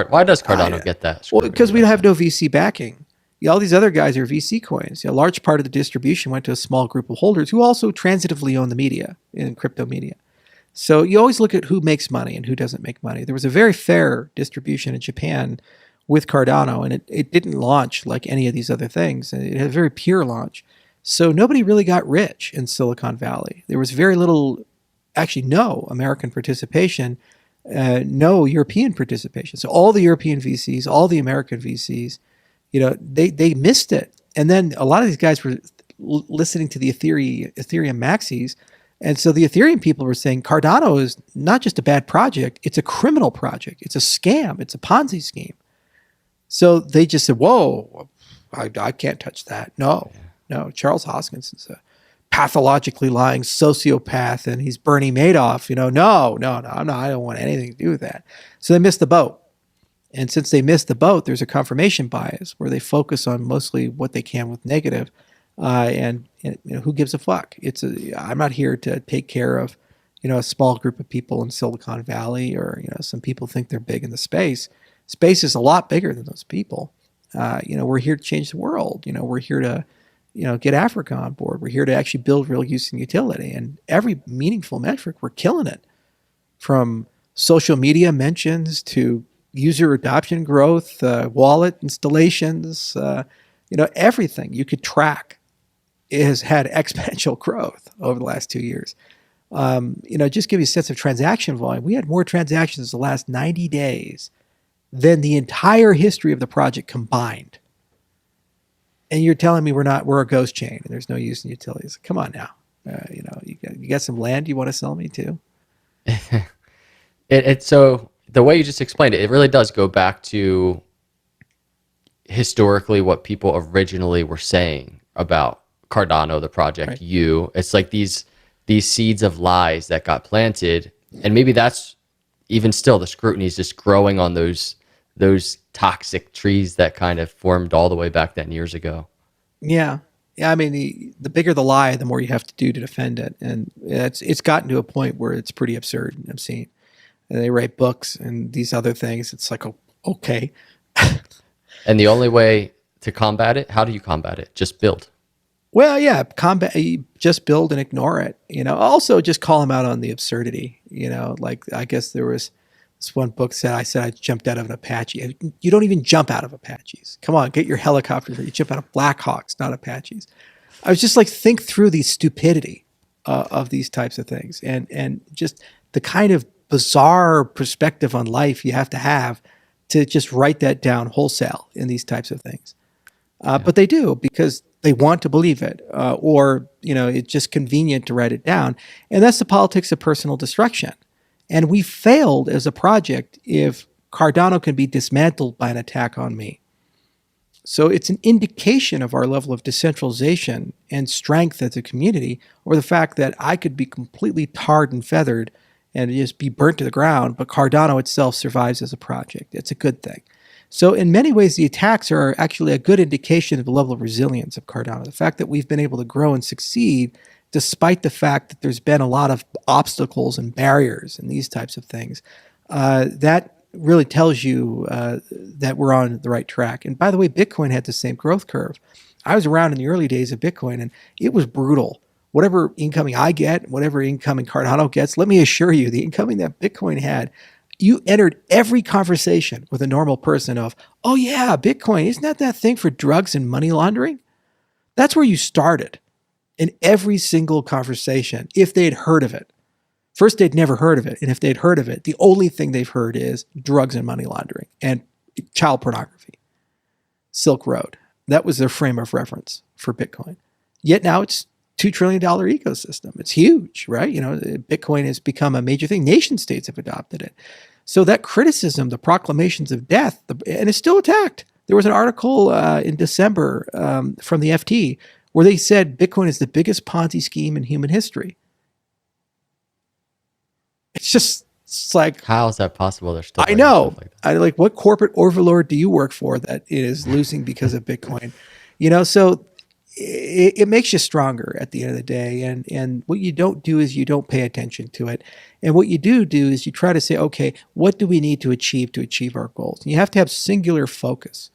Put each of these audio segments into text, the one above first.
Why does Cardano get that Well, scrutiny? because we have no VC backing. All these other guys are VC coins. A large part of the distribution went to a small group of holders who also transitively own the media in crypto media. So you always look at who makes money and who doesn't make money. There was a very fair distribution in Japan with Cardano, and it didn't launch like any of these other things. It had a very pure launch. So nobody really got rich in Silicon Valley. There was very little, actually no American participation, no European participation. So all the European VCs, all the American VCs, they missed it. And then a lot of these guys were listening to the Ethereum maxis. And so the Ethereum people were saying Cardano is not just a bad project, it's a criminal project. It's a scam. It's a Ponzi scheme. So they just said, whoa, I can't touch that. No. Charles Hoskinson's a pathologically lying sociopath and he's Bernie Madoff. No, I don't want anything to do with that. So they missed the boat. And since they missed the boat, there's a confirmation bias where they focus on mostly what they can with negative. And who gives a fuck? I'm not here to take care of, a small group of people in Silicon Valley, or, some people think they're big in the space. Space is a lot bigger than those people. We're here to change the world. We're here to, get Africa on board. We're here to actually build real use and utility. And every meaningful metric, we're killing it. From social media mentions to user adoption growth, wallet installations, everything you could track has had exponential growth over the last 2 years. Just give you a sense of transaction volume. We had more transactions the last 90 days than the entire history of the project combined. And you're telling me we're a ghost chain and there's no use in utilities. Come on now. You got some land you want to sell me too? So the way you just explained it, it really does go back to historically what people originally were saying about Cardano, the project. Right. It's like these seeds of lies that got planted, and maybe that's even still the scrutiny is just growing on those toxic trees that kind of formed all the way back then years ago. Yeah. I mean, the bigger the lie, the more you have to do to defend it, and it's gotten to a point where it's pretty absurd and obscene. And they write books and these other things. It's like, okay. And the only way to combat it, how do you combat it? Just build. Well, yeah, just build and ignore it. Also just call them out on the absurdity. Like I guess there was this one book I said I jumped out of an Apache. You don't even jump out of Apaches. Come on, get your helicopter. You jump out of Blackhawks, not Apaches. I was just like, think through the stupidity of these types of things, and just the kind of bizarre perspective on life you have to just write that down wholesale in these types of things. But they do, because they want to believe it, or it's just convenient to write it down. And that's the politics of personal destruction. And we failed as a project if Cardano can be dismantled by an attack on me. So it's an indication of our level of decentralization and strength as a community, or the fact that I could be completely tarred and feathered and just be burnt to the ground, but Cardano itself survives as a project. It's a good thing. So in many ways, the attacks are actually a good indication of the level of resilience of Cardano. The fact that we've been able to grow and succeed despite the fact that there's been a lot of obstacles and barriers and these types of things, that really tells you that we're on the right track. And by the way, Bitcoin had the same growth curve. I was around in the early days of Bitcoin, and it was brutal. Whatever incoming I get, whatever incoming Cardano gets, let me assure you, the incoming that Bitcoin had, you entered every conversation with a normal person of, oh yeah, Bitcoin, isn't that thing for drugs and money laundering? That's where you started in every single conversation, if they'd heard of it. First, they'd never heard of it. And if they'd heard of it, the only thing they've heard is drugs and money laundering and child pornography. Silk Road. That was their frame of reference for Bitcoin. Yet now it's $2 trillion ecosystem. It's huge, right? Bitcoin has become a major thing. Nation states have adopted it. So that criticism, the proclamations of death, and it's still attacked. There was an article in December from the FT where they said Bitcoin is the biggest Ponzi scheme in human history. It's like, how is that possible? They're still. I know. Like what corporate overlord do you work for that is losing because of Bitcoin? So it makes you stronger at the end of the day. And what you don't do is you don't pay attention to it. And what you do is you try to say, okay, what do we need to achieve our goals? And you have to have singular focus.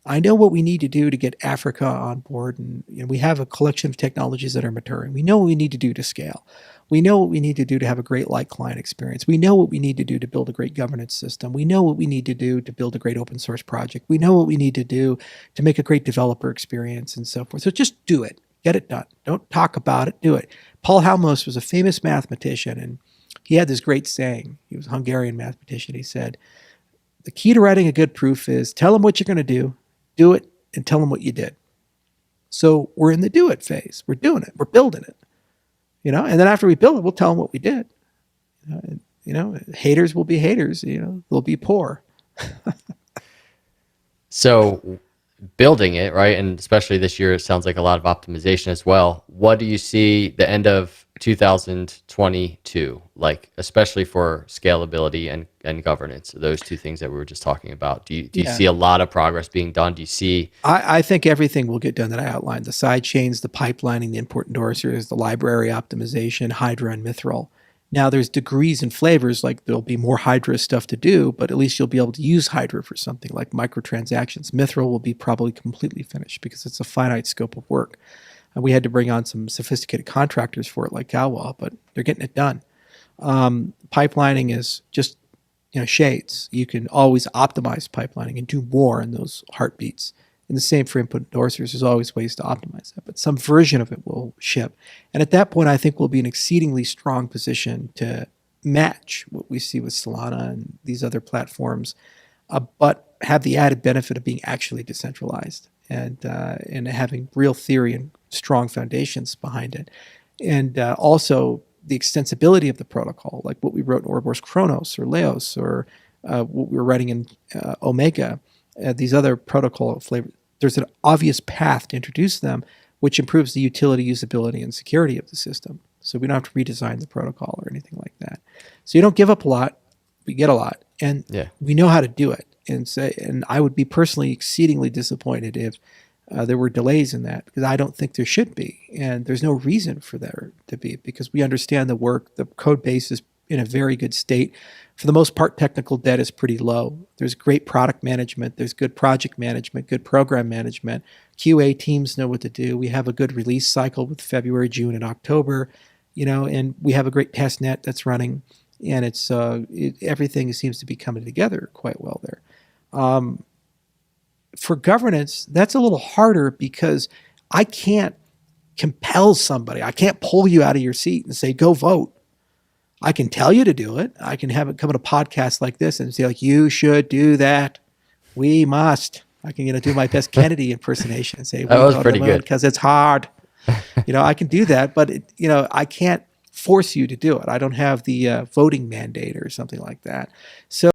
I know what we need to do to get Africa on board, and we have a collection of technologies that are maturing. We know what we need to do to scale. We know what we need to do to have a great light client experience. We know what we need to do to build a great governance system. We know what we need to do to build a great open source project. We know what we need to do to make a great developer experience and so forth. So just do it. Get it done. Don't talk about it. Do it. Paul Halmos was a famous mathematician, and he had this great saying. He was a Hungarian mathematician. He said, the key to writing a good proof is tell them what you're going to do it, and tell them what you did. So we're in the do it phase. We're doing it. We're building it. And then after we build it, we'll tell them what we did. Haters will be haters. They'll be poor. So building it, right, and especially this year, it sounds like a lot of optimization as well. What do you see the end of 2022 like, especially for scalability and governance, those two things that we were just talking about? Do you see a lot of progress being done? Do you see? I think everything will get done that I outlined: the side chains, the pipelining, the import endorsers, the library optimization, Hydra and Mithril. Now there's degrees and flavors, like there'll be more Hydra stuff to do, but at least you'll be able to use Hydra for something like microtransactions. Mithril will be probably completely finished because it's a finite scope of work. And we had to bring on some sophisticated contractors for it like Galwa, but they're getting it done. Pipelining is just shades. You can always optimize pipelining and do more in those heartbeats. And the same for input endorsers. There's always ways to optimize that, but some version of it will ship. And at that point, I think we'll be in an exceedingly strong position to match what we see with Solana and these other platforms, but have the added benefit of being actually decentralized and having real theory and strong foundations behind it. And also the extensibility of the protocol, like what we wrote in Ouroboros Chronos or Leos, or what we were writing in Omega, these other protocol flavors. There's an obvious path to introduce them, which improves the utility, usability, and security of the system. So we don't have to redesign the protocol or anything like that. So you don't give up a lot, we get a lot, and we know how to do it. And I would be personally exceedingly disappointed if there were delays in that, because I don't think there should be, and there's no reason for there to be, because we understand the work. The code base is in a very good state. For the most part, technical debt is pretty low. There's great product management. There's good project management, good program management. QA teams know what to do. We have a good release cycle with February, June, and October, and we have a great test net that's running, and it's everything seems to be coming together quite well there. For governance, that's a little harder because I can't compel somebody. I can't pull you out of your seat and say, go vote. I can tell you to do it. I can have it come on a podcast like this and say, like, you should do that. We must. I can do my best Kennedy impersonation and say, that was pretty good, because it's hard. I can do that, but I can't force you to do it. I don't have the voting mandate or something like that. So